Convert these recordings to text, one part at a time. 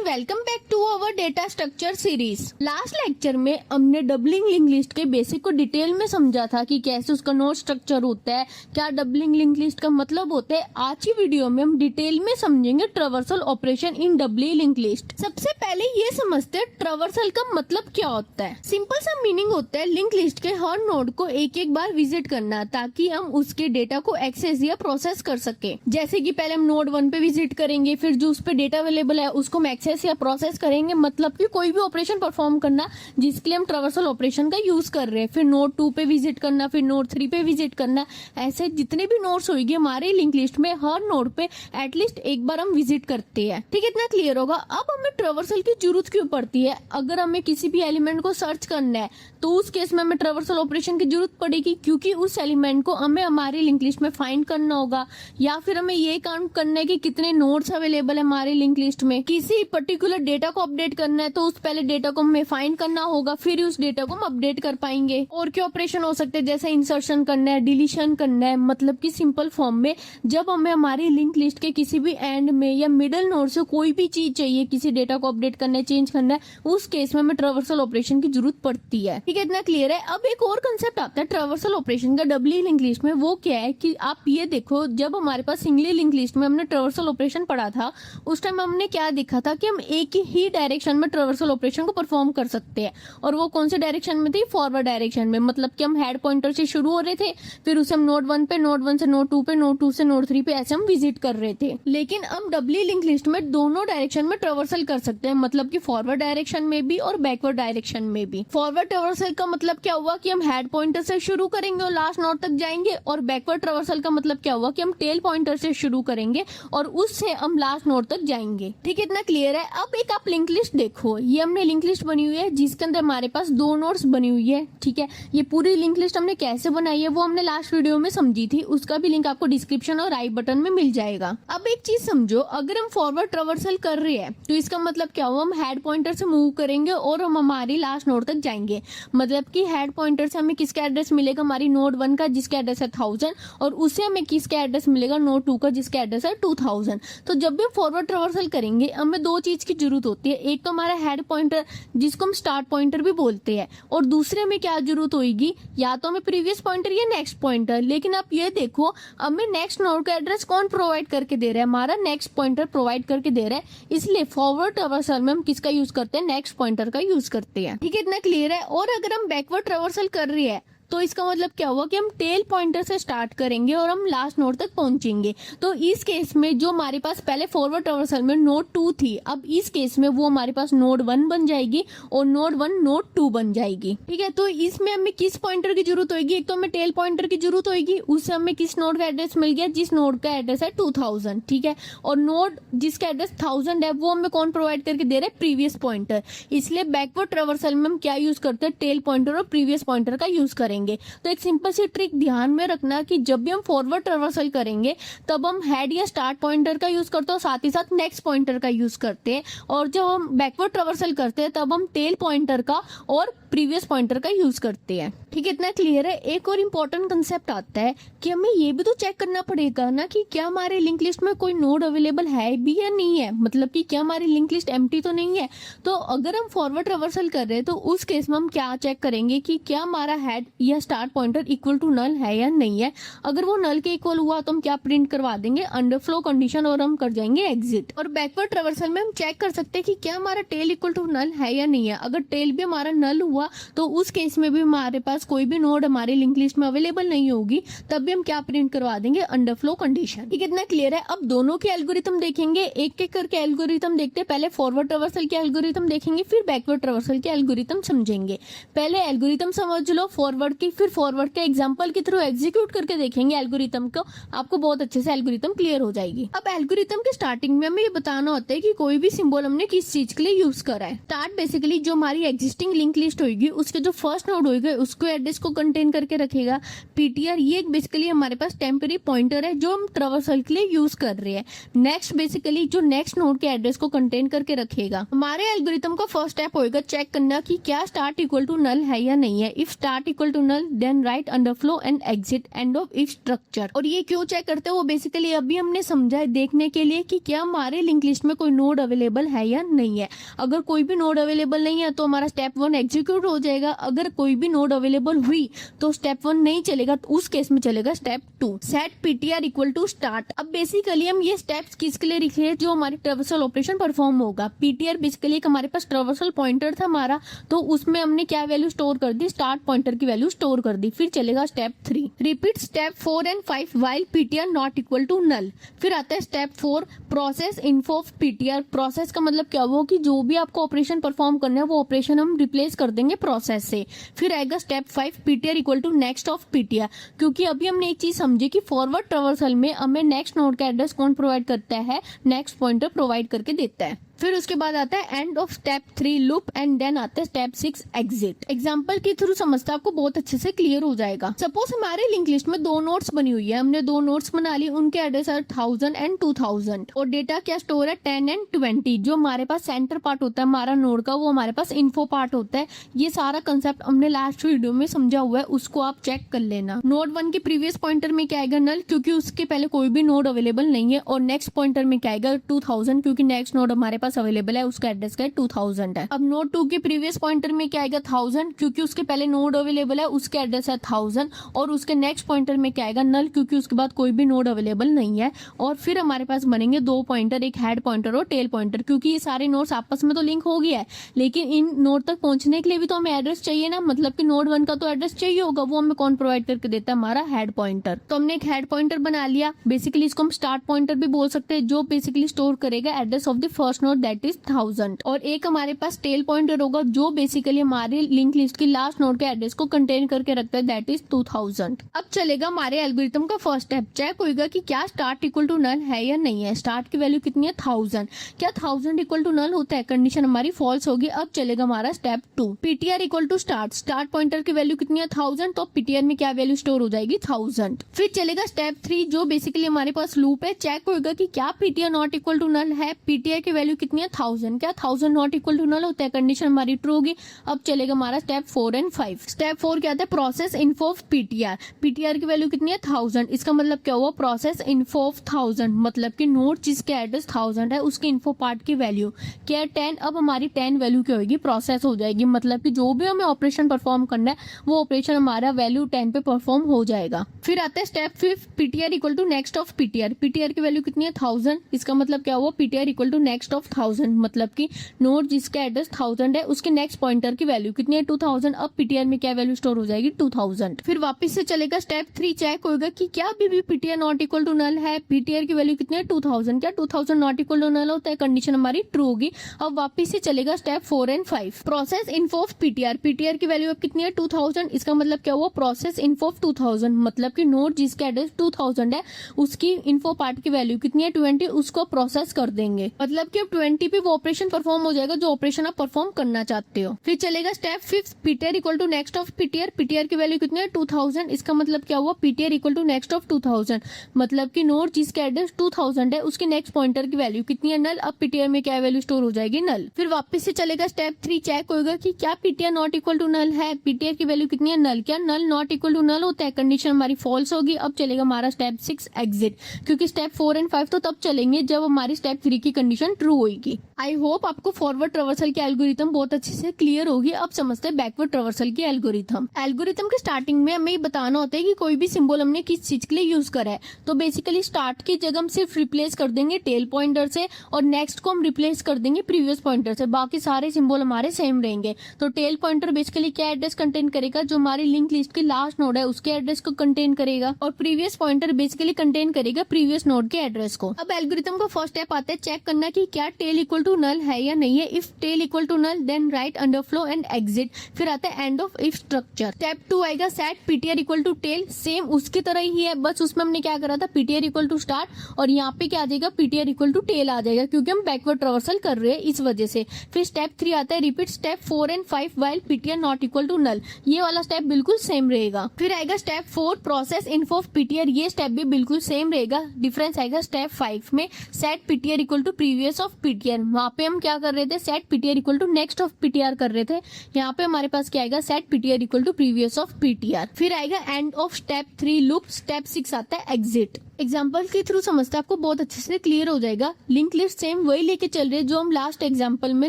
Welcome back to our data structure series. Last lecture में हमने doubling link list के basic को detail में समझा था कि कैसे उसका नोड स्ट्रक्चर होता है, क्या डबलिंग लिंक लिस्ट का मतलब होता है। आज की वीडियो में हम डिटेल में समझेंगे traversal operation in doubling link list. सबसे पहले ये समझते हैं ट्रावर्सल का मतलब क्या होता है। सिंपल सा मीनिंग होता है लिंक लिस्ट के हर नोड को एक एक बार विजिट करना ताकि हम उसके डेटा को एक्सेस या प्रोसेस कर सके। जैसे कि पहले हम नोड 1 पे विजिट करेंगे, फिर जो उस पे डेटा अवेलेबल है उसको हम एक्सेस या प्रोसेस करेंगे, मतलब कि कोई भी ऑपरेशन परफॉर्म करना जिसके लिए हम ट्रावर्सल ऑपरेशन का यूज कर रहे हैं। फिर नोड 2 पे विजिट करना, फिर नोड 3 पे विजिट करना। ऐसे जितने भी नोड्स होंगे हमारे लिंक लिस्ट में, हर नोड पे एटलीस्ट एक बार हम विजिट करते हैं। ठीक है, इतना क्लियर होगा। अब हमें ट्रावर्सल की जरूरत क्यों पड़ती है? अगर हमें किसी भी एलिमेंट को सर्च करना है तो उस केस में हमें ट्रावर्सल ऑपरेशन की जरूरत पड़ेगी, क्योंकि उस एलिमेंट को हमें हमारी लिंक लिस्ट में फाइंड करना होगा, या फिर हमें ये काउंट करना है कि कितने नोड्स अवेलेबल है हमारी लिंक लिस्ट में। किसी पर्टिकुलर डेटा को अपडेट करना है तो उस पहले डेटा को हमें फाइंड करना होगा, फिर उस डेटा को हम अपडेट कर पाएंगे। और क्या ऑपरेशन हो सकते हैं, जैसे इंसर्शन करना है, डिलीशन करना है। मतलब कि सिंपल फॉर्म में जब हमें हमारी लिंक लिस्ट के किसी भी एंड में या मिडल नोड से कोई भी चीज चाहिए, किसी डेटा को अपडेट करना है, चेंज करना है, उस केस में हमें ट्रावर्सल ऑपरेशन की जरूरत पड़ती है। ठीक है, इतना क्लियर है। अब एक और कंसेप्ट आता है ट्रावर्सल ऑपरेशन का डबली लिंक लिस्ट में। वो क्या है कि आप ये देखो, जब हमारे पास सिंगली लिंक लिस्ट में हमने ट्रावर्सल ऑपरेशन पढ़ा था उस टाइम हमने क्या देखा था कि हम एक ही डायरेक्शन में ट्रावर्सल ऑपरेशन को परफॉर्म कर सकते हैं। और वो कौन से डायरेक्शन में थी? फॉरवर्ड डायरेक्शन में। मतलब कि हम हेड पॉइंटर से शुरू हो रहे थे, फिर उसे हम नोड 1 पे, नोड 1 से नोड 2 पे, नोड 2 से नोड 3 पे, ऐसे हम विजिट कर रहे थे। लेकिन हम डबली लिंक लिस्ट में दोनों डायरेक्शन में ट्रावर्सल कर सकते हैं, मतलब कि फॉरवर्ड डायरेक्शन में भी और बैकवर्ड डायरेक्शन में भी। फॉरवर्ड ट्रावर्सल का मतलब क्या हुआ कि हम हेड पॉइंटर से शुरू करेंगे और लास्ट नोड तक जाएंगे, और बैकवर्ड ट्रावर्सल का मतलब क्या हुआ कि हम टेल पॉइंटर से शुरू करेंगे और उससे हम लास्ट नोड तक जाएंगे। ठीक है, इतना क्लियर है। अब एक आप लिंक लिस्ट देखो, ये हमने लिंक लिस्ट बनी हुई है जिसके अंदर हमारे पास दो नोड्स बनी हुई है। ठीक है, ये पूरी लिंक लिस्ट हमने कैसे बनाई है वो हमने लास्ट वीडियो में समझी थी, उसका भी लिंक आपको डिस्क्रिप्शन और आई बटन में मिल जाएगा। अब एक चीज समझो, अगर हम फॉरवर्ड ट्रावर्सल कर रहे हैं तो इसका मतलब क्या हुआ, हम हेड पॉइंटर से मूव करेंगे और हम हमारी लास्ट नोड तक जाएंगे। मतलब कि हेड पॉइंटर से हमें किसका एड्रेस मिलेगा? हमारी नोड 1 का जिसका एड्रेस है 1000, और उससे हमें किसका एड्रेस मिलेगा? नोड 2 का जिसका एड्रेस है 2000। तो जब भी फॉरवर्ड ट्रावर्सल करेंगे हमें दो चीज की जरूरत होती है। एक तो हमारा हेड पॉइंटर जिसको हम स्टार्ट पॉइंटर भी बोलते हैं, और दूसरे में क्या जरूरत होगी, या तो हमें प्रीवियस पॉइंटर या नेक्स्ट पॉइंटर। लेकिन आप ये देखो, हमें नेक्स्ट नोड का एड्रेस कौन प्रोवाइड करके दे रहा है? हमारा नेक्स्ट पॉइंटर प्रोवाइड करके दे रहा है। इसलिए फॉरवर्ड ट्रावर्सल में हम किसका यूज करते हैं? नेक्स्ट पॉइंटर का यूज करते हैं। ठीक है, इतना क्लियर है। और अगर हम बैकवर्ड ट्रावर्सल कर रहे हैं तो इसका मतलब क्या हुआ कि हम टेल पॉइंटर से स्टार्ट करेंगे और हम लास्ट नोड तक पहुंचेंगे। तो इस केस में जो हमारे पास पहले फॉरवर्ड ट्रावर्सल में नोड 2 थी, अब इस केस में वो हमारे पास नोड 1 बन जाएगी और नोड 1 नोड 2 बन जाएगी। ठीक है, तो इसमें हमें किस पॉइंटर की जरूरत होगी? एक तो हमें टेल पॉइंटर की जरूरत होगी, उससे हमें किस नोड का एड्रेस मिल गया? जिस नोड का एड्रेस है 2000। ठीक है, और नोड जिसका एड्रेस 1000 है वो हमें कौन प्रोवाइड करके दे रहे हैं? Previous pointer. इसलिए बैकवर्ड ट्रावर्सल में हम क्या यूज करते हैं? टेल पॉइंटर और प्रीवियस पॉइंटर का यूज करेंगे। तो एक सिंपल सी ट्रिक ध्यान में रखना कि जब भी हम फॉरवर्ड ट्रावर्सल करेंगे तब हम हेड या स्टार्ट पॉइंटर का यूज करते हैं और साथ ही साथ नेक्स्ट पॉइंटर का यूज करते हैं, और जब हम बैकवर्ड ट्रावर्सल करते हैं तब हम टेल पॉइंटर का और प्रीवियस पॉइंटर का यूज करते हैं। ठीक है, इतना क्लियर है। एक और इम्पोर्टेंट कंसेप्ट आता है कि हमें ये भी तो चेक करना पड़ेगा ना कि क्या हमारे लिंक लिस्ट में कोई नोड अवेलेबल है भी या नहीं है। मतलब कि क्या हमारी लिंक लिस्ट एम्प्टी तो नहीं है। तो अगर हम फॉरवर्ड ट्रावर्सल कर रहे हैं तो उस केस में हम क्या चेक करेंगे कि क्या हमारा हेड या start pointer equal to null है या नहीं है। अगर वो नल के इक्वल हुआ तो हम क्या प्रिंट करवा देंगे? अंडरफ्लो कंडीशन, और हम कर जाएंगे एग्जिट। और बैकवर्ड ट्रावर्सल में हम चेक कर सकते हैं कि क्या हमारा टेल इक्वल टू नल है या नहीं है। अगर टेल भी हमारा नल हुआ तो उस केस में भी हमारे पास कोई भी नोड हमारी लिंक लिस्ट में अवेलेबल नहीं होगी, तब भी हम क्या प्रिंट करवा देंगे? Underflow condition. ठीक है, इतना क्लियर है। अब दोनों के एल्गोरिथम देखेंगे, एक एक करके एल्गोरिथम देखते हैं। पहले फॉरवर्ड ट्रावर्सल के एल्गोरिथम देखेंगे, फिर बैकवर्ड ट्रावर्सल के एल्गोरिथम समझेंगे। पहले एल्गोरिथम समझ लो फॉरवर्ड की, फिर फॉरवर्ड के एग्जांपल के थ्रू एग्जीक्यूट करके देखेंगे एल्गोरिथम को, आपको बहुत अच्छे से एल्गोरिथम क्लियर हो जाएगी। अब एल्गोरिथम के स्टार्टिंग में हमें ये बताना होता है कि कोई भी सिंबल हमने किस चीज के लिए यूज करा है। स्टार्ट बेसिकली जो हमारी एग्जिस्टिंग लिंक लिस्ट होगी उसके जो फर्स्ट नोड होगा उसको एड्रेस को कंटेन करके रखेगा। पीटीआर ये बेसिकली हमारे पास टेम्पररी पॉइंटर है जो हम ट्रैवर्सल के लिए यूज कर रहे हैं। नेक्स्ट बेसिकली जो नेक्स्ट नोड के एड्रेस को कंटेन करके रखेगा। हमारे एल्गोरिथम का फर्स्ट स्टेप होगा चेक करना कि क्या स्टार्ट इक्वल टू नल है या नहीं है। If start equal to null then write underflow and exit end of if structure. और ये क्यों चेक करते हैं वो बेसिकली अभी हमने समझा है, देखने के लिए कि क्या हमारे लिंक लिस्ट में कोई नोड अवेलेबल है या नहीं है। अगर कोई भी नोड अवेलेबल नहीं है तो हमारा स्टेप 1 एग्जीक्यूट हो जाएगा। अगर कोई भी नोड अवेलेबल हुई तो स्टेप 1 नहीं चलेगा, तो उस केस में चलेगा step 2 set PTR equal to start. अब बेसिकली हम ये स्टेप्स किसके लिए लिखे हैं, जो हमारे ट्रैवर्सल ऑपरेशन परफॉर्म होगा। पीटीआर बेसिकली हमारे पास ट्रैवर्सल पॉइंटर था हमारा, तो उसमें हमने क्या वैल्यू स्टोर कर दी, स्टार्ट पॉइंटर की वैल्यू स्टोर कर दी। फिर चलेगा step 3 repeat step 4 and 5 while PTR not equal to null. फिर आता है step 4 process info of PTR. Process का मतलब क्या हुआ कि जो भी आपको ऑपरेशन परफॉर्म करना है वो ऑपरेशन हम रिप्लेस कर देंगे प्रोसेस से। फिर आएगा step 5 PTR equal to next of PTR, क्योंकि अभी हमने एक चीज समझी कि फॉरवर्ड ट्रैवर्सल में हमें नेक्स्ट नोड का एड्रेस कौन प्रोवाइड करता है, नेक्स्ट पॉइंटर प्रोवाइड करके देता है। फिर उसके बाद आता है end of step 3 loop and then आता है स्टेप 6 एग्जिट। एग्जांपल के थ्रू समझते आपको बहुत अच्छे से क्लियर हो जाएगा। सपोज हमारे लिंक लिस्ट में 2 नोड्स बनी हुई है, हमने 2 नोड्स बना ली, उनके एड्रेस है 1000 एंड 2000 और डेटा क्या स्टोर है 10 एंड 20। जो हमारे पास सेंटर पार्ट होता है हमारा नोड का वो हमारे पास इन्फो पार्ट होता है। ये सारा कंसेप्ट हमने लास्ट वीडियो में समझा हुआ है, उसको आप चेक कर लेना। नोड 1 के प्रीवियस पॉइंटर में क्या आएगा नल, क्योंकि उसके पहले कोई भी नोड अवेलेबल नहीं है। और नेक्स्ट पॉइंटर में क्या आएगा 2000, क्योंकि नेक्स्ट नोड हमारे पास अवेलेबल है, उसका एड्रेस का 2000 है। अब नोड 2 के प्रीवियस पॉइंटर में क्या आएगा 1000, क्योंकि उसके पहले नोड अवेलेबल है, उसके एड्रेस है 1000। और उसके नेक्स्ट पॉइंटर में क्या आएगा नल, क्योंकि उसके बाद कोई भी नोड अवेलेबल नहीं है। और फिर हमारे पास बनेंगे 2 पॉइंटर, एक हेड पॉइंटर और टेल पॉइंटर, क्योंकि ये सारे नोड्स आपस में तो लिंक हो गया है, लेकिन इन नोड तक पहुंचने के लिए भी तो हमें एड्रेस चाहिए ना। मतलब कि नोड 1 का तो एड्रेस चाहिए होगा, वो हमें कौन प्रोवाइड करके देता है, हमारा हेड पॉइंटर। तो हमने एक हेड पॉइंटर बना लिया, बेसिकली इसको हम स्टार्ट पॉइंटर भी बोल सकते हैं, जो बेसिकली स्टोर करेगा address of the first node that is 1000। और एक हमारे पास टेल पॉइंटर होगा जो बेसिकली हमारे लिंक लिस्ट की लास्ट नोड के एड्रेस को कंटेन करके रखता है दैट इज 2000। अब चलेगा हमारे एल्गोरिथम का फर्स्ट स्टेप, चेक होगा कि क्या स्टार्ट इक्वल टू नल है या नहीं है। स्टार्ट की वैल्यू कितनी है 1000, क्या 1000 इक्वल टू नल होता है, कंडीशन हमारी फॉल्स होगी। अब चलेगा हमारा step 2 PTR equal to start. Start pointer की वैल्यू कितनी है 1000, तो पीटीआर में क्या वैल्यू स्टोर हो जाएगी 1000। फिर चलेगा स्टेप 3 जो बेसिकली हमारे पास लूप है, चेक होगा कि क्या PTR not equal to null है। पीटीआर की वैल्यू कितनी है 1000, क्या 1000 नॉट इक्वल टू नल होता है, कंडीशन हमारी ट्रू होगी। अब चलेगा हमारा स्टेप 4 एंड 5। स्टेप 4 क्या था process info of PTR. PTR की वैल्यू कितनी है 1000, इसका मतलब क्या हुआ प्रोसेस इन्फो ऑफ 1000, मतलब कि नोड जिसके एड्रेस 1000 है उसके इन्फो पार्ट की वैल्यू क्या है 10। अब हमारी 10 वैल्यू क्या होगी प्रोसेस हो जाएगी, मतलब कि जो भी हमें ऑपरेशन परफॉर्म करना है वो ऑपरेशन हमारा वैल्यू 10 पे परफॉर्म हो जाएगा। फिर आता है step 5 PTR equal to next of PTR. PTR की वैल्यू कितनी है 1000, इसका मतलब क्या हुआ PTR equal to next of 1000, मतलब कि नोड जिसका एड्रेस 1000 है उसके नेक्स्ट पॉइंटर की वैल्यू कितनी है 2000। अब पीटीआर में क्या वैल्यू स्टोर हो जाएगी 2000। फिर वापस से चलेगा स्टेप 3, चेक होगा कि क्या अभी भी PTR not equal to null है। पीटीआर की वैल्यू कितनी है 2000, क्या 2000 नॉट इक्वल टू नल होता है, कंडीशन हमारी ट्रू होगी। अब वापस से चलेगा step 4 and 5 process info of PTR. PTR की वैल्यू अब कितनी है 2000, इसका मतलब क्या हुआ प्रोसेस इन्फो ऑफ 2000, मतलब कि नोड जिसका एड्रेस 2000 है उसकी इन्फो पार्ट की वैल्यू कितनी है 20, उसको प्रोसेस कर देंगे, मतलब कि अब 20 पे वो ऑपरेशन परफॉर्म हो जाएगा जो ऑपरेशन आप परफॉर्म करना चाहते हो। फिर चलेगा step 5 PTR equal to next of PTR. PTR की वैल्यू कितनी है 2000, इसका मतलब क्या हुआ PTR equal to next of 2000, मतलब कि नोड जिसके एड्रेस 2000 है उसके नेक्स्ट पॉइंटर की वैल्यू कितनी है नल। अब पीटीआर में क्या वैल्यू स्टोर हो जाएगी नल। फिर वापस से चलेगा स्टेप 3, चेक होगा कि क्या PTR not equal to null है। पीटीआर की वैल्यू कितनी है नल, क्या null not equal to null होता है, कंडीशन हमारी फॉल्स होगी। अब चलेगा हमारा स्टेप 6 एग्जिट, क्योंकि स्टेप 4 एंड 5 तो तब चलेंगे जब हमारी स्टेप 3 की कंडीशन ट्रू होगी। आई होप आपको फॉरवर्ड ट्रैवर्सल की एल्गोरिथम बहुत अच्छे से क्लियर होगी। अब समझते हैं बैकवर्ड ट्रैवर्सल की एल्गोरिथम। एल्गोरिथम के स्टार्टिंग में हमें बताना होता है कि कोई भी सिंबल हमने किस चीज के लिए यूज करा है। तो बेसिकली स्टार्ट की जगह हम सिर्फ रिप्लेस कर देंगे टेल पॉइंटर से और नेक्स्ट को हम रिप्लेस कर देंगे प्रीवियस पॉइंटर से, बाकी सारे सिंबल हमारे सेम रहेंगे। तो टेल पॉइंटर बेसिकली क्या एड्रेस कंटेन करेगा, जो हमारी लिंक लिस्ट की लास्ट नोड है उसके एड्रेस को कंटेन करेगा, और प्रीवियस पॉइंटर बेसिकली कंटेन करेगा प्रीवियस नोड के एड्रेस को। अब एल्गोरिथम का फर्स्ट स्टेप आता है चेक करना कि क्या टेल इक्वल टू नल है या नहीं है। If tail equal to null then write underflow and exit. फिर आता है end of if structure. Step 2 आएगा set PTR equal to tail. Same उसकी तरह ही है, बस उसमें हमने क्या करा था, पीटीआर इक्वल टू स्टार्ट और यहाँ पे क्या आ जाएगा, पीटीआर इक्वल टू टेल आ जाएगा, क्योंकि हम बैकवर्ड ट्रावर्सल कर रहे हैं इस वजह से। फिर स्टेप 3 आता है repeat step 4 and 5 while PTR not equal to null. ये वाला स्टेप बिल्कुल सेम रहेगा। फिर आएगा step 4 process info of PTR. ये स्टेप भी बिल्कुल सेम रहेगा। डिफरेंस आएगा स्टेप 5 में set PTR equal to previous of PTR. वहां पे हम क्या कर रहे थे, set PTR equal to next of PTR कर रहे थे। यहाँ पे हमारे पास क्या आएगा, set PTR equal to previous of PTR. फिर आएगा end of step 3 loop. Step 6 आता है एग्जिट। एग्जाम्पल के थ्रू समझते आपको बहुत अच्छे से क्लियर हो जाएगा। लिंक लिस्ट सेम वही लेके चल रहे जो हम लास्ट एग्जाम्पल में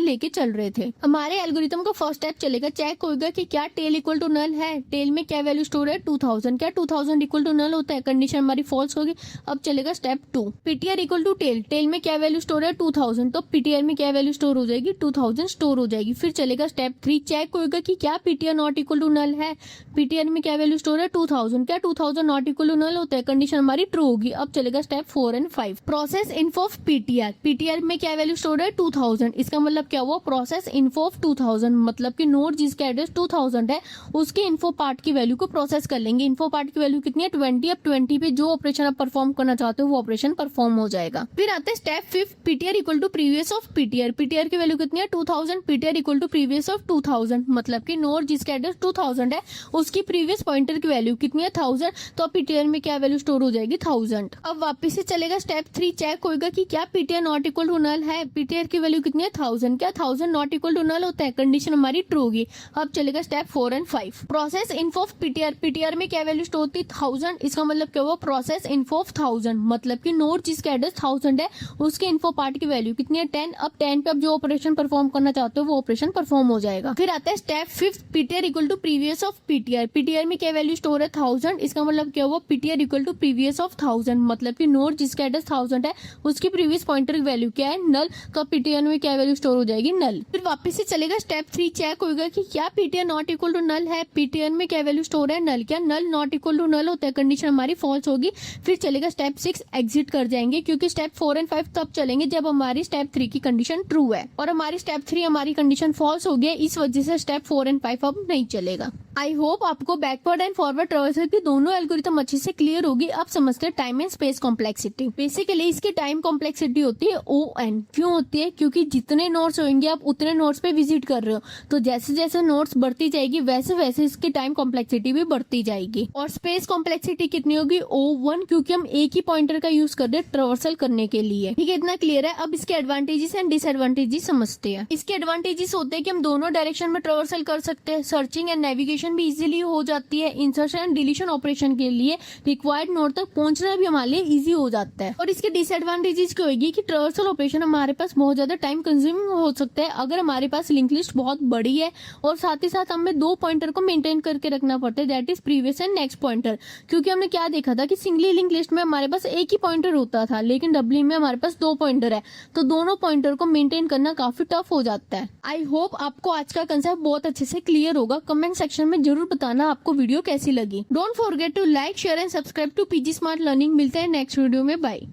लेके चल रहे थे। हमारे एल्गोरिथम का फर्स्ट स्टेप चलेगा, चेक होगा कि क्या टेल इक्वल टू नल है। टेल में क्या वैल्यू स्टोर है, 2000। क्या 2000 इक्वल टू नल होता है, कंडीशन हमारी फॉल्स होगी। अब चलेगा step 2 PTR equal to tail. Tail में क्या वैल्यू स्टोर है, 2000, तो पीटीआर में क्या वैल्यू स्टोर हो जाएगी, 2000 स्टोर हो जाएगी। फिर चलेगा स्टेप 3 चेक होगा कि क्या PTR not equal to null है। पीटीआर में क्या वैल्यू स्टोर है, 2000। क्या 2000 नॉट इक्वल टू नल होता है, कंडीशन हमारी ट्रू होगी। अब चलेगा step 4 and 5 process info of PTR. PTR में क्या वैल्यू स्टोर है, 2000। इसका मतलब क्या हुआ, प्रोसेस इन्फो ऑफ 2000, मतलब कि नोड जिसका एड्रेस 2000 है उसके इन्फो पार्ट की वैल्यू को प्रोसेस कर लेंगे। इन्फो पार्ट की वैल्यू कितनी है, 20। अब 20 पे जो ऑपरेशन आप परफॉर्म करना चाहते हो वो ऑपरेशन परफॉर्म हो जाएगा। फिर आते हैं step 5 PTR equal to previous of PTR. PTR की वैल्यू कितनी है, 2000। PTR equal to previous of 2000, मतलब कि नोड जिसका एड्रेस 2000 है उसकी प्रीवियस पॉइंटर की वैल्यू कितनी है, 1000। तो पीटीआर में क्या वैल्यू स्टोर हो जाएगी, 1000। अब वापस से चलेगा स्टेप 3 चेक होगा कि क्या PTR not equal to null है। पीटीआर की वैल्यू कितनी है, 1000। क्या 1000 नॉट इक्वल टू नल होता है, कंडीशन हमारी ट्रू होगी। अब चलेगा step 4 and 5 process info of PTR. PTR में क्या वैल्यू स्टोर होती है, 1000। इसका मतलब क्या हुआ, प्रोसेस इन्फो ऑफ 1000, मतलब कि नोड जिसका एड्रेस 1000 है उसके इन्फो पार्ट की वैल्यू कितनी है, 10। अब 10 पे आप जो ऑपरेशन परफॉर्म करना चाहते हो वो ऑपरेशन परफॉर्म हो जाएगा। फिर आता है step 5 PTR equal to previous of PTR. PTR में क्या वैल्यू स्टोर है, 1000। इसका मतलब क्या हुआ, PTR equal to previous of 1000, मतलब कि नोड जिसका एड्रेस 1000 है उसकी प्रीवियस पॉइंटर की वैल्यू क्या है, नल। तो पीटीआर में क्या वैल्यू स्टोर हो जाएगी, नल। फिर वापस से चलेगा स्टेप 3 चेक होगा कि क्या PTR not equal to null है। पीटीआर में क्या वैल्यू स्टोर है, नल। क्या null not equal to null होता है, कंडीशन हमारी फॉल्स होगी। फिर चलेगा स्टेप 6 एग्जिट कर जाएंगे, क्योंकि स्टेप 4 एंड 5 तब चलेंगे जब हमारी स्टेप 3 की कंडीशन ट्रू है और हमारी स्टेप 3 हमारी कंडीशन फॉल्स हो गई, इस वजह से स्टेप 4 एंड 5 अब नहीं चलेगा। आई होप आपको बैकवर्ड एंड फॉरवर्ड ट्रावर्सल की दोनों एल्गोरिथम अच्छे से क्लियर होगी। अब समझते हैं time and space complexity. Basically इसकी टाइम कॉम्प्लेक्सिटी होती है ON। क्यों होती है, क्योंकि जितने नोड्स होंगे आप उतने नोड्स पे विजिट कर रहे हो, तो जैसे जैसे नोड्स बढ़ती जाएगी वैसे वैसे इसकी टाइम कॉम्प्लेक्सिटी भी बढ़ती जाएगी। और स्पेस कॉम्प्लेक्सिटी कितनी होगी, O1, क्योंकि हम एक ही पॉइंटर का यूज कर रहे हैं ट्रावर्सल करने के लिए। ठीक है, इतना क्लियर है। अब इसके एडवांटेजेस एंड डिसएडवांटेजेस समझते हैं। इसके एडवांटेजेस होते हैं कि हम दोनों डायरेक्शन में ट्रावर्सल कर सकते हैं, सर्चिंग एंड नेविगेशन भी इजीली हो जाती है, इंसर्शन एंड डिलीशन ऑपरेशन के लिए रिक्वायर्ड नोड तक पहुंचना भी हमारे लिए इजी हो जाता है। और इसके डिसएडवांटेजेस क्या होगी कि ट्रावर्सल ऑपरेशन हमारे पास बहुत ज्यादा टाइम कंज्यूमिंग हो सकता है अगर हमारे पास लिंक लिस्ट बहुत बड़ी है, और साथ ही साथ हमें 2 पॉइंटर को मेंटेन करके रखना पड़ता है, that is previous and next pointer. क्योंकि हमने क्या देखा था कि सिंगली लिंक लिस्ट में हमारे पास एक ही पॉइंटर होता था, लेकिन डब्ल्यू में हमारे पास 2 पॉइंटर है, तो दोनों पॉइंटर को मेंटेन करना काफी टफ हो जाता है। आई होप आपको आज का कंसेप्ट बहुत अच्छे से क्लियर होगा। कमेंट सेक्शन में जरूर बताना आपको वीडियो कैसी लगी। Don't forget to like, share and subscribe to PG smart learning. मिलते हैं नेक्स्ट वीडियो में, बाय।